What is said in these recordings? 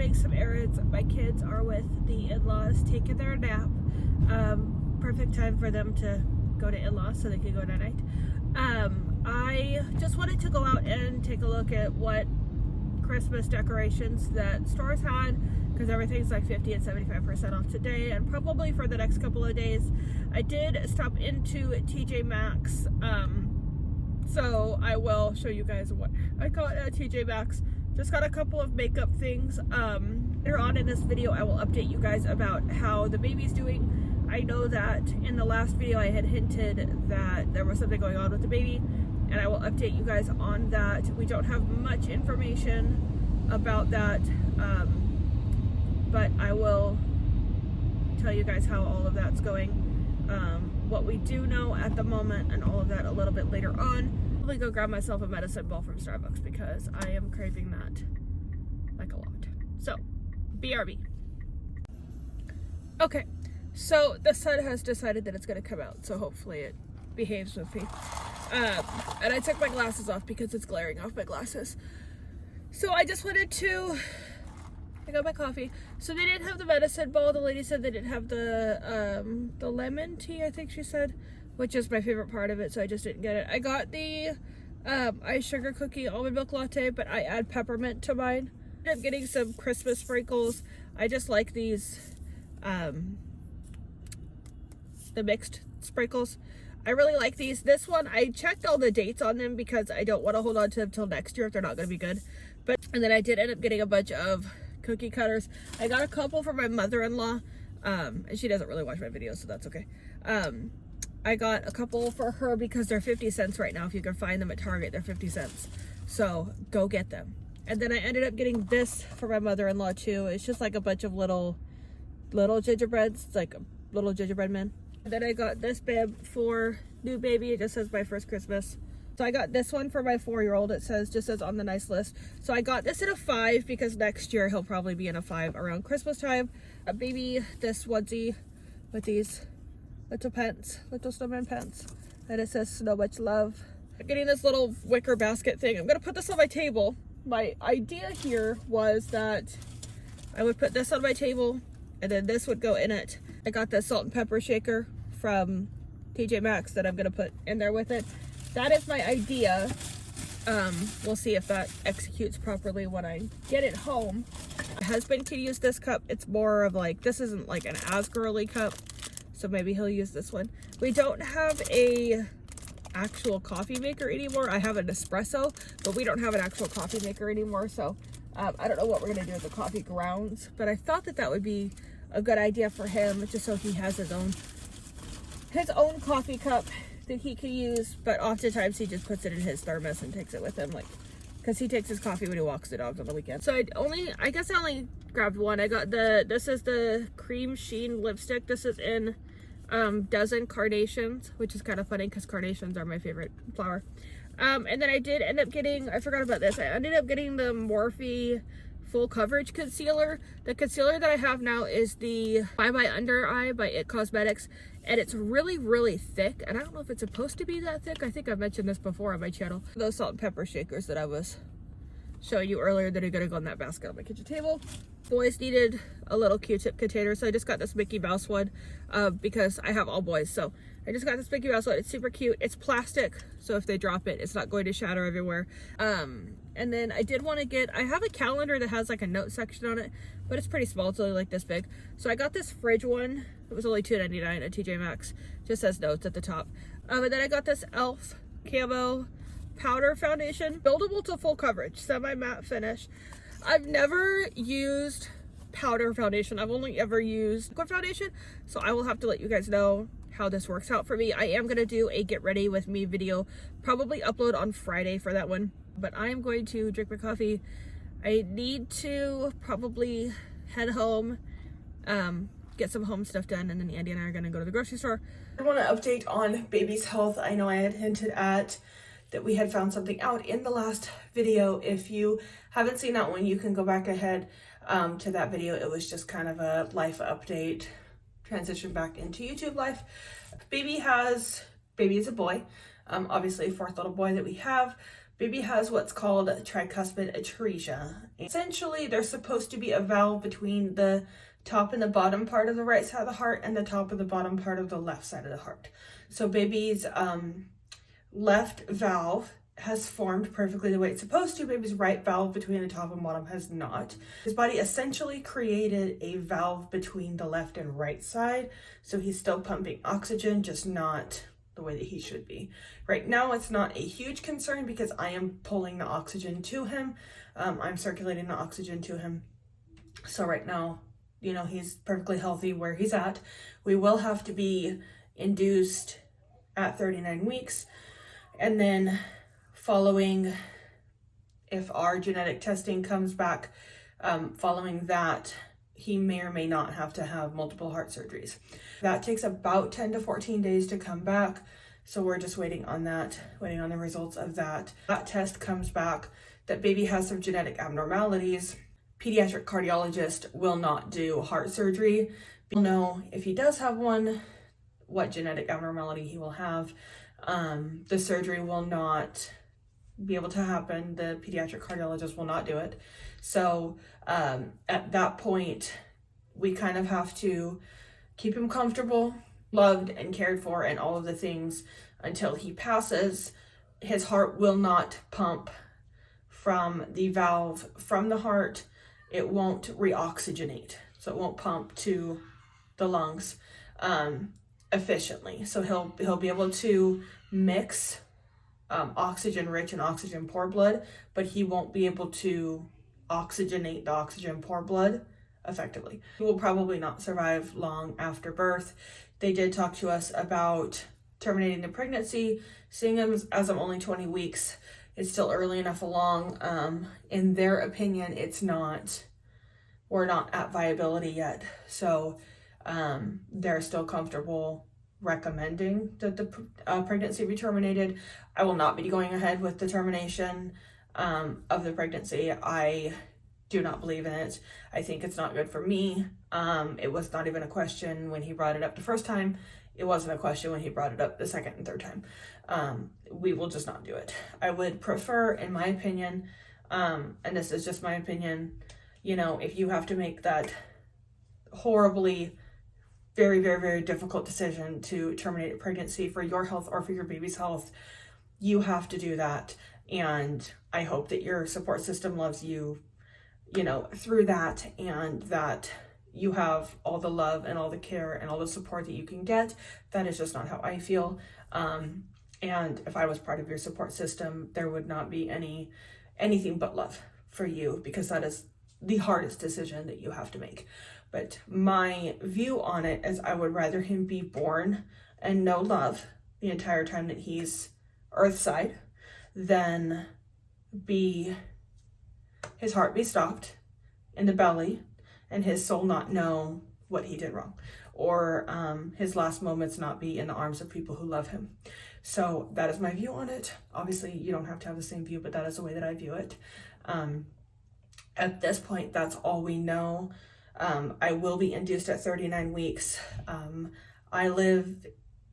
running some errands. My kids are with the in-laws taking their nap. Perfect time for them to go to in-laws so they can go tonight. I just wanted to go out and take a look at what Christmas decorations that stores had, because everything's like 50 and 75% off today and probably for the next couple of days. I did stop into TJMAXX, so I will show you guys what I got at TJMAXX. Just got a couple of makeup things. Later on in this video, I will update you guys about how the baby's doing. I know that in the last video I had hinted that there was something going on with the baby, and I will update you guys on that. We don't have much information about that, but I will tell you guys how all of that's going, what we do know at the moment, and all of that a little bit later on. I'll probably go grab myself a medicine ball from Starbucks because I am craving that like a lot. So, BRB. Okay. So the sun has decided that it's going to come out, so hopefully it behaves with me. And I took my glasses off because it's glaring off my glasses. So I just wanted to, I got my coffee. So they didn't have the medicine ball. The lady said they didn't have the lemon tea, I think she said, which is my favorite part of it, so I just didn't get it. I got the iced sugar cookie almond milk latte, but I add peppermint to mine. I ended up getting some Christmas sprinkles. I just like these, the mixed sprinkles. I really like these. This one, I checked all the dates on them because I don't want to hold on to them till next year if they're not going to be good. And then I did end up getting a bunch of cookie cutters. I got a couple for my mother-in-law, and she doesn't really watch my videos, so that's okay. I got a couple for her because they're 50 cents right now. If you can find them at Target, they're 50 cents. So go get them. And then I ended up getting this for my mother-in-law too. It's just like a bunch of little gingerbreads. It's like a little gingerbread men. And then I got this bib for new baby. It just says my first Christmas. So I got this one for my 4-year-old. It just says on the nice list. So I got this in a 5 because next year he'll probably be in a 5 around Christmas time. A baby, this onesie with these little snowman pants. And it says so much love. I'm getting this little wicker basket thing. I'm gonna put this on my table. My idea here was that I would put this on my table and then this would go in it. I got the salt and pepper shaker from TJMAXX that I'm gonna put in there with it. That is my idea. We'll see if that executes properly when I get it home. My husband can use this cup. It's more of like, this isn't like an as girly cup, so maybe he'll use this one. We don't have a actual coffee maker anymore. I have an espresso, but we don't have an actual coffee maker anymore, so I don't know what we're gonna do with the coffee grounds, but I thought that would be a good idea for him, just so he has his own coffee cup that he can use. But oftentimes he just puts it in his thermos and takes it with him, like, because he takes his coffee when he walks the dogs on the weekend. So I guess I only grabbed one. I got this is the cream sheen lipstick. This is in Dozen Carnations, which is kind of funny because carnations are my favorite flower. And then I did end up getting, I forgot about this, I ended up getting the Morphe full coverage concealer. The concealer that I have now is the Bye Bye Under Eye by It Cosmetics, and it's really thick, and I don't know if it's supposed to be that thick. I think I've mentioned this before on my channel. Those salt and pepper shakers that I was showing you earlier that are gonna go in that basket on my kitchen table. Boys needed a little Q-tip container, so I just got this Mickey Mouse one because I have all boys. So I just got this Mickey Mouse one. It's super cute. It's plastic, so if they drop it, it's not going to shatter everywhere. And then I did want to get, I have a calendar that has like a note section on it, but it's pretty small. It's only like this big. So I got this fridge one. It was only $2.99 at TJMAXX. Just says notes at the top. And then I got this e.l.f. camo powder foundation, buildable to full coverage, semi-matte finish. I've never used powder foundation. I've only ever used liquid foundation, so I will have to let you guys know how this works out for me. I am going to do a get ready with me video, probably upload on Friday for that one, but I am going to drink my coffee. I need to probably head home, get some home stuff done, and then Andy and I are going to go to the grocery store. I want to update on baby's health. I know I had hinted at that we had found something out in the last video. If you haven't seen that one, you can go back ahead to that video. It was just kind of a life update, transition back into YouTube life. Baby is a boy, obviously 4th little boy that we have, Baby has what's called tricuspid atresia. Essentially, there's supposed to be a valve between the top and the bottom part of the right side of the heart and the top and the bottom part of the left side of the heart. So baby's left valve has formed perfectly the way it's supposed to. Baby's right valve between the top and bottom has not. His body essentially created a valve between the left and right side, so he's still pumping oxygen, just not the way that he should be. Right now, it's not a huge concern because I am pulling the oxygen to him. I'm circulating the oxygen to him. So right now, you know, he's perfectly healthy where he's at. We will have to be induced at 39 weeks. And then following, if our genetic testing comes back, following that, he may or may not have to have multiple heart surgeries. That takes about 10 to 14 days to come back. So we're just waiting on that, waiting on the results of that. That test comes back that baby has some genetic abnormalities. Pediatric cardiologist will not do heart surgery. We'll know if he does have one, what genetic abnormality he will have. The surgery will not be able to happen. The pediatric cardiologist will not do it. So at that point, we kind of have to keep him comfortable, loved, and cared for, and all of the things until he passes. His heart will not pump from the valve from the heart. It won't reoxygenate, so it won't pump to the lungs efficiently. So he'll be able to mix oxygen rich and oxygen poor blood, but he won't be able to oxygenate the oxygen poor blood effectively. He will probably not survive long after birth. They did talk to us about terminating the pregnancy, seeing him as I'm only 20 weeks. It's still early enough along. In their opinion, we're not at viability yet. So they're still comfortable recommending that the pregnancy be terminated. I will not be going ahead with the termination of the pregnancy. I do not believe in it. I think it's not good for me. It was not even a question when he brought it up the first time. It wasn't a question when he brought it up the second and third time. We will just not do it. I would prefer, in my opinion, and this is just my opinion, you know, if you have to make that horribly, very, very, very difficult decision to terminate a pregnancy for your health or for your baby's health, you have to do that. And I hope that your support system loves you, you know, through that, and that you have all the love and all the care and all the support that you can get. That is just not how I feel. And if I was part of your support system, there would not be anything but love for you, because that is the hardest decision that you have to make. But my view on it is I would rather him be born and no love the entire time that he's earthside than his heart be stopped in the belly and his soul not know what he did wrong, or his last moments not be in the arms of people who love him. So that is my view on it. Obviously, you don't have to have the same view, but that is the way that I view it. At this point, that's all we know. I will be induced at 39 weeks. I live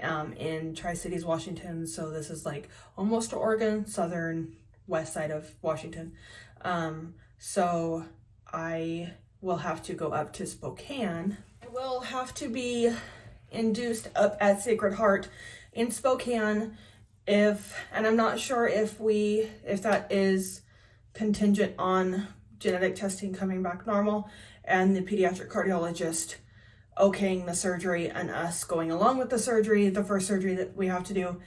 in Tri-Cities, Washington, so this is like almost to Oregon, southern west side of Washington. So I will have to go up to Spokane. I will have to be induced up at Sacred Heart in Spokane and I'm not sure if that is contingent on genetic testing coming back normal and the pediatric cardiologist okaying the surgery and us going along with the surgery, the first surgery that we have to do.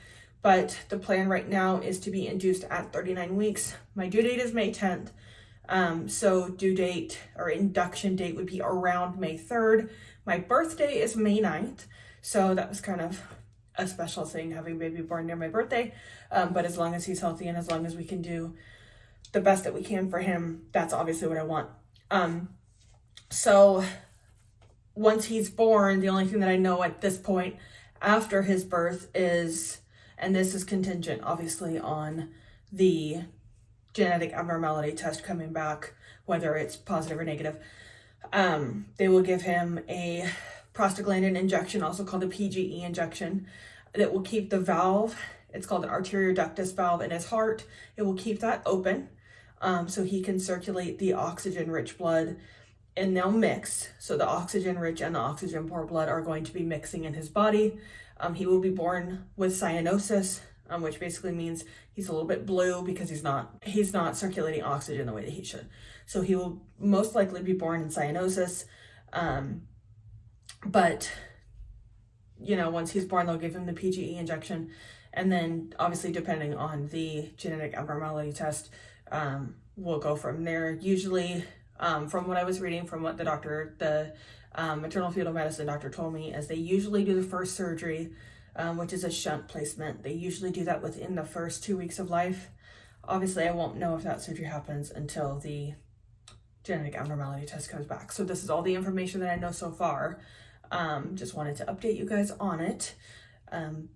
But the plan right now is to be induced at 39 weeks. My due date is May 10th. So due date or induction date would be around May 3rd. My birthday is May 9th. So that was kind of a special thing, having baby born near my birthday. But as long as he's healthy and as long as we can do the best that we can for him, that's obviously what I want. So once he's born, the only thing that I know at this point after his birth is, and this is contingent obviously on the genetic abnormality test coming back, whether it's positive or negative, they will give him a prostaglandin injection, also called a PGE injection, that will keep the valve it's called an arterial ductus valve in his heart. It will keep that open so he can circulate the oxygen-rich blood, and they'll mix. So the oxygen-rich and the oxygen-poor blood are going to be mixing in his body. He will be born with cyanosis, which basically means he's a little bit blue because he's not circulating oxygen the way that he should. So he will most likely be born in cyanosis. But you know, once he's born, they'll give him the PGE injection, and then obviously depending on the genetic abnormality test, we'll go from there. Usually, from what I was reading, from what the maternal fetal medicine doctor told me, is they usually do the first surgery, which is a shunt placement. They usually do that within the first 2 weeks of life. Obviously, I won't know if that surgery happens until the genetic abnormality test comes back. So this is all the information that I know so far. Just wanted to update you guys on it.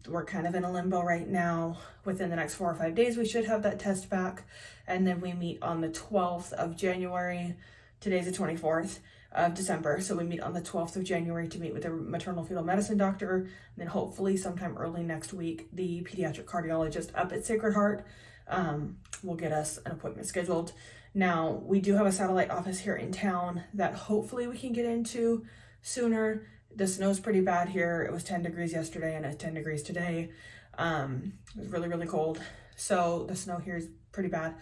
We're kind of in a limbo right now. Within the next 4 or 5 days, we should have that test back. And then we meet on the 12th of January. Today's the 24th of December. So we meet on the 12th of January to meet with the maternal fetal medicine doctor. And then hopefully sometime early next week, the pediatric cardiologist up at Sacred Heart will get us an appointment scheduled. Now, we do have a satellite office here in town that hopefully we can get into sooner. The snow's pretty bad here. It was 10 degrees yesterday and it's 10 degrees today. It was really, really cold. So the snow here is pretty bad.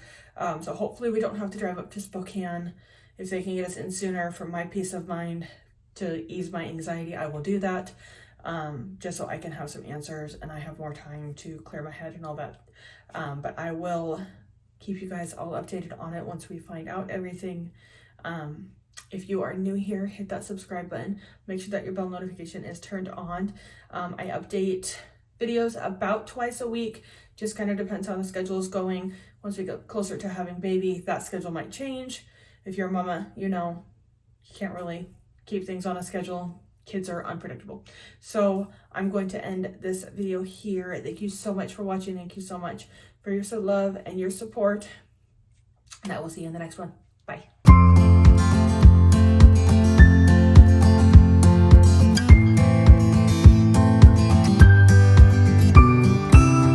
So hopefully we don't have to drive up to Spokane. If they can get us in sooner for my peace of mind to ease my anxiety, I will do that. Just so I can have some answers and I have more time to clear my head and all that. But I will keep you guys all updated on it once we find out everything. If you are new here, hit that subscribe button. Make sure that your bell notification is turned on. I update videos about twice a week. Just kind of depends how the schedule is going. Once we get closer to having baby, that schedule might change. If you're a mama, you know, you can't really keep things on a schedule. Kids are unpredictable. So I'm going to end this video here. Thank you so much for watching. Thank you so much for your love and your support. And I will see you in the next one.